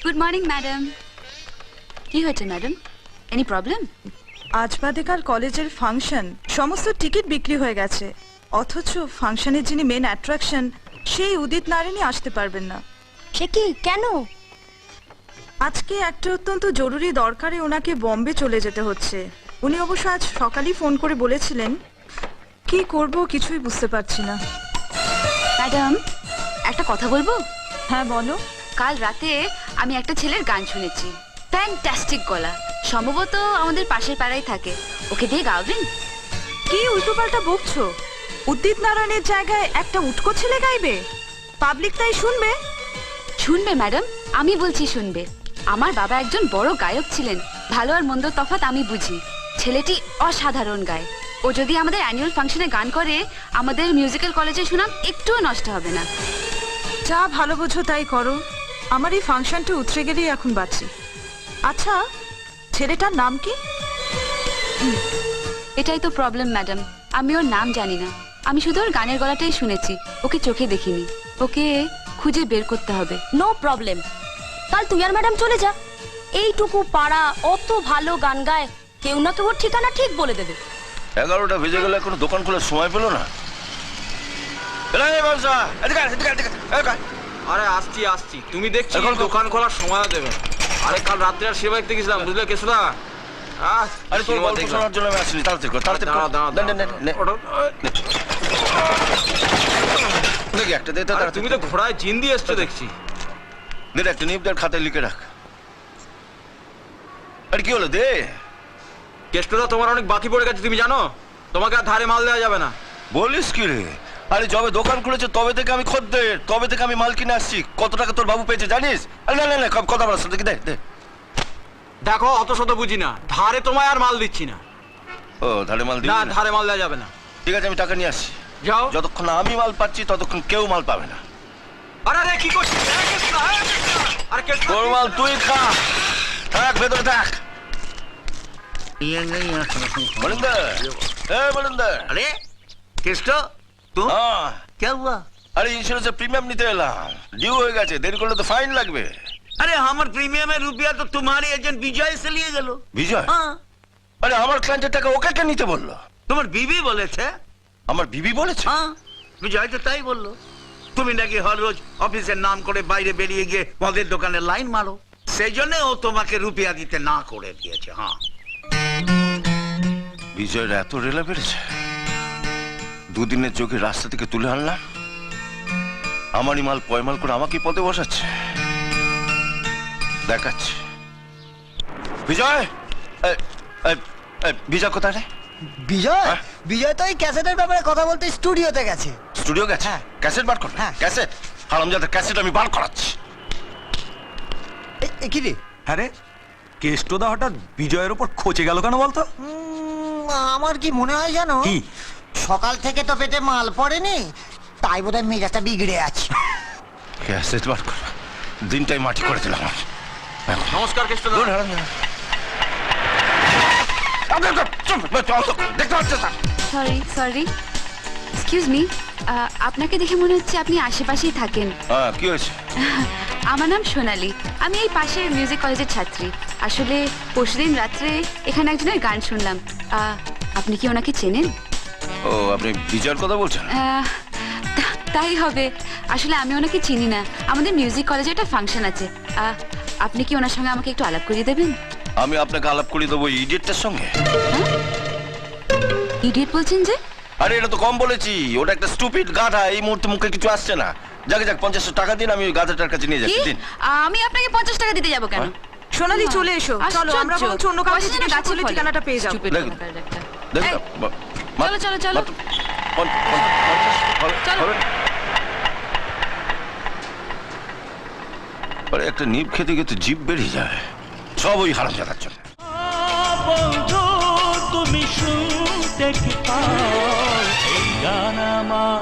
Good morning madam. কি হয়েছে madam? Any problem? আজ বাদে কাল কলেজের ফাংশন, সমস্ত টিকিট বিক্রি হয়ে গেছে, অথচ ফাংশনের যিনি মেন অ্যাট্রাকশন সেই উদিত নারায়ণী আসতে পারবেন না। সে কি, কেন? আজকে একটা অত্যন্ত জরুরি দরকারে ওনাকে বম্বে চলে যেতে হচ্ছে। উনি অবশ্য আজ সকালেই ফোন করে বলেছিলেন। কি করব কিছুই বুঝতে পারছি না। ম্যাডাম একটা কথা বলবো? হ্যাঁ বলো। কাল রাতে আমি একটা ছেলের গান শুনেছি, ফ্যান্টাস্টিক গলা, সম্ভবত আমাদের পাশের পাড়ায় থাকে। ওকে দিয়ে গাওবেন? কি উল্টোপাল্টা বকছো? উদিত নারায়ণের জায়গায় একটা উটকো ছেলে গাইবে? পাবলিক তাই শুনবে? শুনবে ম্যাডাম, আমি বলছি শুনবে। আমার বাবা একজন বড় গায়ক ছিলেন, ভালো আর মন্দ তফাৎ আমি বুঝি। ছেলেটি অসাধারণ গায়। ও যদি আমাদের অ্যানুয়াল ফাংশনে গান করে, আমাদের মিউজিক্যাল কলেজের সুনাম একটুও নষ্ট হবে না। যা ভালো বোঝো তাই করো, আমার এই ফাংশনটা উতরে গেলেই এখন বাঁচি। আচ্ছা, ছেলেটার নাম কি? এটাই তো প্রবলেম ম্যাডাম, আমি ওর নাম জানি না। আমি শুধু ওর গানের গলাটাই শুনেছি, ওকে চোখে দেখিনি। ওকে খুঁজে বের করতে হবে। নো প্রবলেম, কাল তুই আর ম্যাডাম চলে যা। এইটুকু পাড়া, অত ভালো গান গায়, কেউ না কেউ ওর ঠিকানা ঠিক বলে দেবে। 11টা বেজে গেলে এখনো দোকান খোলার সময় পেলো না। আরে আসছি তুমি দেখছি এখন দোকান খোলার সময় দেবে। আরে কাল রাত্রে আর সেবা দেখতে গেছিলাম, বুঝলে কেশুদা? আরে তোর গল্প শোনার জন্য আমি আসিনি, তাড়াতাড়ি কর, তাড়াতাড়ি কর। দেখি একটা দে তো। তুমি তো ঘোড়ায় জিন দিয়ে এসছো দেখছি। দে একটা নিপদের খাতায় লিখে রাখ। আরে কি হলো দে। কেষ্টদা তোমার অনেক বাকি পড়ে গেছে, তুমি জানো? তোমাকে আর ধারে মাল দেওয়া যাবে না। বলিস কি রে? আরে যবে দোকান খুলেছে তবে থেকে আমি খদ্দের, তবে থেকে আমি মাল কিনে আসছি। কত টাকা তোর বাবু পেয়েছে জানিস? আরে না না না, কথা বলার সাথে দে দে। দেখো অত শত বুঝি না, ধারে তোমায় আর মাল দিচ্ছি না। ও ধারে মাল দিবি না, না? ধারে মাল দেওয়া যাবে না। ঠিক আছে, আমি টাকা নিয়ে আসছি। যাও। যতক্ষণ না আমি মাল পাচ্ছি ততক্ষণ কেউ মাল পাবে না। আরে আরে কি করছিস? আরে কেষ্টদা, তোর মাল তুই খা, থাক ভেতরে থাক। মনিন্দর, মনিন্দর। अरे केष्ट तुम হ্যাঁ, क्या हुआ? আরে ইন্স্যুরেন্সের প্রিমিয়াম নিতে এলাম, ডিউ হয়ে গেছে, দেরি করলে তো ফাইন লাগবে। अरे हमारे प्रीमियम में रुपया तो तुम्हारे एजेंट विजय से लिए गलो। বিজয়? हाँ, আরে আমার ক্লায়েন্টের টাকা ওকে কে নিতে বললো? तुम्हारे बीवी बोले थे। আমার বিবি বলেছে? हाँ, विजय तो তাই বললো। তুমি নাকি হর রোজ অফিসের নাম করে বাইরে বেরিয়ে গিয়ে মদের দোকানে লাইন মারো, সেই জন্য ও তোমাকে রুপিয়া দিতে না করে দিয়েছে। হ্যাঁ, বিজয়ের এত রেলা বেড়েছে, দুদিনের চোখে রাস্তা থেকে তুলে আনলাম, আমারই মাল পয়মাল করে আমাকে পদে বসাচ্ছে। দেখাচ্ছে বিজয়। বিজয় কোথায় রে? বিজয়? হ্যাঁ? বিজয় তো এই ক্যাসেটের ব্যাপারে কথা বলতে স্টুডিওতে গেছে। স্টুডিও গেছে? হ্যাঁ। ক্যাসেট বার করবে? হ্যাঁ। ক্যাসেট? হারামজাদার ক্যাসেট আমি বার করাচ্ছি। কি রে? হ্যাঁ রে, কেষ্টদা হঠাৎ বিজয়ের উপর খোঁচে গেল কেন বলতো? আমার কি মনে হয় জানো, কি? সকাল থেকে তো পেটে মাল পড়েনি, তাই বোধহয় মেজাজটা বিগড়ে আছে। ক্যাসেট বার করবে, দিনটাই মাটি করে দিলাম। নমস্কার কেষ্টদা। দেখতে পাচ্ছেন না? সরি এক্সকিউজ মি, আপনাকে দেখে মনে হচ্ছে আপনি আশেপাশেই থাকেন। হ্যাঁ, কি হয়েছে? আমার নাম সোনালি, আমি এই পাশের মিউজিক কলেজের ছাত্রী। আসলে পরশুদিন রাত্রে এখানে একজনের গান শুনলাম। আপনি কি ওনাকে চেনেন? ও, আপনি বিজয়ের কথা বলছেন? তাই হবে। আসলে আমি ওনাকে চিনি না, আমাদের মিউজিক কলেজে একটা ফাংশন আছে। আপনি কি ওনার সঙ্গে আমাকে একটু আলাপ করিয়ে দেবেন? আমি আপনাকে আলাপ করিয়ে দেবো ইডিয়েটটার সঙ্গে। ইডিয়েট বলছেন যে? আরে এটা তো কম বলেছি, ওটা একটা স্টুপিড গাধা, এই মুহূর্তে মুখে কিছু আসছে না। যাকে যাক 50 টাকা দিন, আমি ওই গাধাটার কাছে নিয়ে যাচ্ছি। দিন। আমি আপনাকে 50 টাকা দিতে যাবো কেন? সোনালি চলে এসো, চলো আশ্চর্য। আমরা বরঞ্চ অন্য কাউকে পয়সা যেন জিজ্ঞাসা গাছে করলে ফলে। ঠিকানাটা পেয়ে যাবো। Stupid দেখুন। কোথাকার একটা। দেখুন এই, না, চলো, চলো, চলো। চলো। আরে একটা নিপ খেতে গিয়ে তো জিভ বেরিয়ে যায়, সব ওই হারামজাদার জন্য। বন্ধু তুমি শুনতে কি পাও এই গান আমার